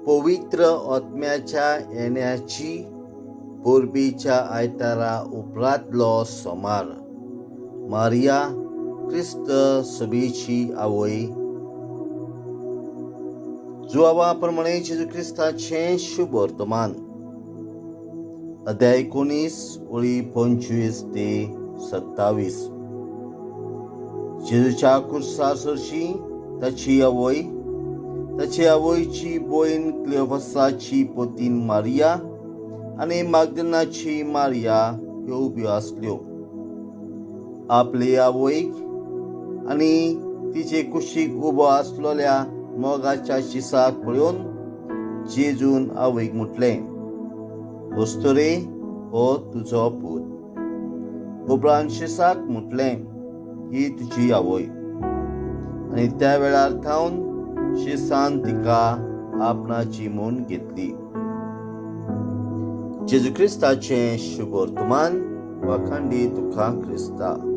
पवित्र आत्म्याच्या येण्याची पोरबीच्या आयतारा उपरांतलो सोमार. मारिया क्रिस्त सभेची आवय. जुआवा प्रमाणे जेजू क्रिस्ताचे शुभ वर्तमान. अध्याय 19 ओळी 25 ते 27. जेजूच्या कुर्सार सरशी ताची आवय, ताचे आवयची भयण क्लेओफासाची पतीन मारिया आनी मागदनाची मारिया ह्यो उब्यो आसल्यो. आपले आवयक आनी तिचे कुशीक उबो आसलोल्या मोगाच्या शिसाक पळोवन जेजून आवयक म्हटलें, वस्त रे, हो तुजो पूत. उपरांत शिसाक म्हटलें, ही तुजी आवय. आनी त्या वेळार थावन शिसान तिका आपणाची म्हूण घेतली. जेजू क्रिस्ताचें शुभ वर्तमान. वाखाणली तुका क्रिस्ता.